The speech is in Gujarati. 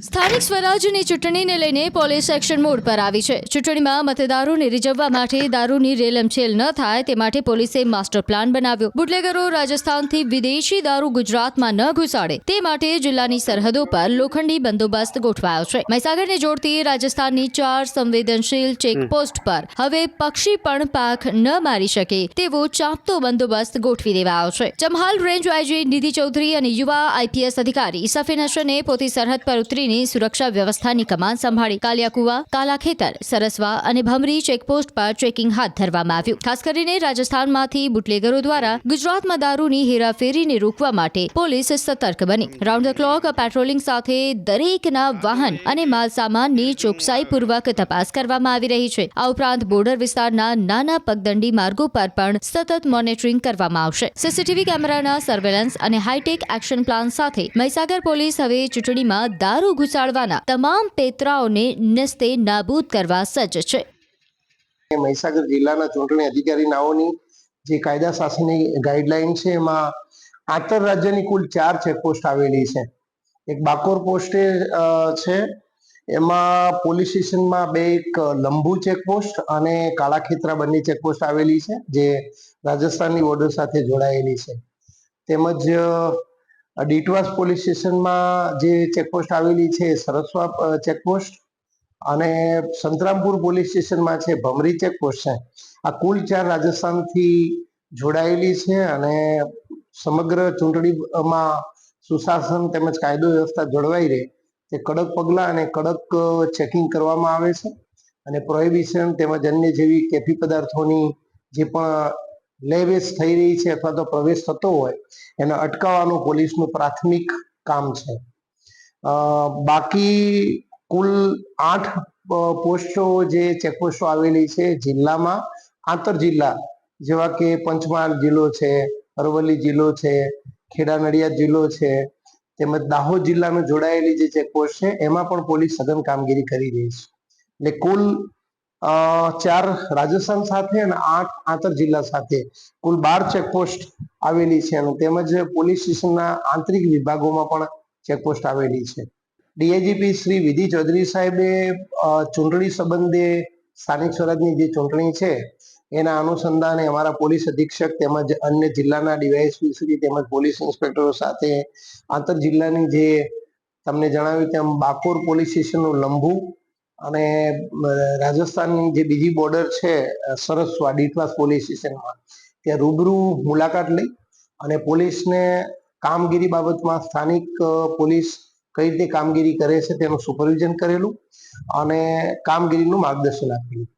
સ્થાનિક સ્વરાજની ચૂંટણીને લઈને પોલીસ એક્શન મોડ પર આવી છે। ચૂંટણીમાં મતદારોને રીઝવવા માટે દારૂની રેલમછેલ ન થાય તે માટે પોલીસે માસ્ટર પ્લાન બનાવ્યો। બુટલેગરો રાજસ્થાનથી વિદેશી દારૂ ગુજરાતમાં ન ઘુસાડે તે માટે જિલ્લાની સરહદો પર લોખંડી બંદોબસ્ત ગોઠવાયો છે। મહીસાગરને જોડતી રાજસ્થાનની 4 સંવેદનશીલ ચેકપોસ્ટ પર હવે પક્ષી પણ પાંખ ન મારી શકે તેવો ચાંપતો બંદોબસ્ત ગોઠવી દેવાયો છે। જમહાલ રેન્જ આઈજી નિધિ ચૌધરી અને યુવા આઈપીએસ અધિકારી સફીન હસને પોતે સરહદ પર ઉતરીને સુરક્ષા વ્યવસ્થાની કમાન સંભાળી। કાલિયાકુવા, કાલાખેતર, સરસવા અને ભમરી ચેકપોસ્ટ પર ચેકિંગ હાથ ધરવામાં આવ્યું। ખાસ કરીને રાજસ્થાનમાંથી બુટલેગરો દ્વારા ગુજરાતમાં દારૂની હેરાફેરીને રોકવા માટે પોલીસ સતર્ક બની રાઉન્ડ ધ ક્લોક પેટ્રોલિંગ સાથે દરેકના વાહન અને માલસામાનની ચોકસાઈપૂર્વક તપાસ કરવામાં આવી રહી છે। આ ઉપરાંત બોર્ડર વિસ્તારના નાના પગદંડી માર્ગો પર પણ સતત મોનિટરિંગ કરવામાં આવશે। સીસીટીવી કેમેરાના સર્વેલન્સ અને હાઈટેક એક્શન પ્લાન સાથે મહીસાગર પોલીસ હવે ચૂંટણીમાં દારૂ ઘુસાડવાના તમામ પેતરાઓને નસ્તે નાબૂદ કરવા સજ્જ છે। મહીસાગર જિલ્લાના ચૂંટણી અધિકારી નાઓની જે કાયદા શાસનની ગાઈડલાઈન છે એમાં આંતરરાજ્યની કુલ 4 ચેકપોસ્ટ આવેલી છે। એક બાકોર પોસ્ટે છે, એમાં પોલીસ સ્ટેશનમાં 2 એક લંબુ ચેકપોસ્ટ અને કાળાખેતરા બંને ચેકપોસ્ટ આવેલી છે જે રાજસ્થાનની બોર્ડર સાથે જોડાયેલી છે। તેમજ ડીટવાસ પોલીસ સ્ટેશનમાં જે ચેકપોસ્ટ આવેલી છે સરસવા ચેકપોસ્ટ અને સંતરામપુર પોલીસ સ્ટેશનમાં છે ભમરી ચેકપોસ્ટ છે। આ કુલ 4 રાજસ્થાનથી જોડાયેલી છે અને સમગ્ર ચૂંટણીમાં સુશાસન તેમજ કાયદો વ્યવસ્થા જળવાઈ રહે તે કડક પગલાં અને કડક ચેકિંગ કરવામાં આવે છે અને પ્રોહિબિશન તેમજ અન્ય જેવી કેફી પદાર્થોની જે પણ લે વેચ થઈ રહી છે અથવા તો પ્રવેશ થતો હોય એને અટકાવવાનું પોલીસનું પ્રાથમિક કામ છે। બાકી કુલ 8 પોસ્ટો જે ચેકપોસ્ટો આવેલી છે જિલ્લામાં આંતર જિલ્લા જેવા કે પંચમહાલ જિલ્લો છે, અરવલ્લી જિલ્લો છે, ખેડા નડિયાદ જિલ્લો છે તેમજ દાહોદ જિલ્લામાં જોડાયેલી જે ચેકપોસ્ટ છે એમાં પણ પોલીસ સઘન કામગીરી કરી રહી છે। એટલે કુલ 4 રાજસ્થાન સાથે અને 8 આંતર જિલ્લા સાથે કુલ 12 ચેકપોસ્ટ આવેલી છે અને તેમજ પોલીસ સ્ટેશનના આંતરિક વિભાગોમાં પણ ચેકપોસ્ટ આવેલી છે। ડીઆઈજીપી શ્રી વિધિ ચૌધરી સાહેબે ચૂંટણી સંબંધે સ્થાનિક સ્વરાજની જે ચૂંટણી છે એના અનુસંધાને અમારા પોલીસ અધિક્ષક તેમજ અન્ય જિલ્લાના ડીવાયએસપી શ્રી તેમજ પોલીસ ઇન્સ્પેક્ટરો સાથે આંતર જિલ્લાની જે તમને જણાવ્યું તેમ બાકોર પોલીસ સ્ટેશનનું લંબુ અને રાજસ્થાનની જે બીજી બોર્ડર છે સરસવા ડીટવાસ પોલીસ સ્ટેશનમાં ત્યાં રૂબરૂ મુલાકાત લઈ અને પોલીસને કામગીરી બાબતમાં સ્થાનિક પોલીસ કઈ રીતે કામગીરી કરે છે તેનું સુપરવિઝન કરેલું અને કામગીરીનું માર્ગદર્શન આપેલું।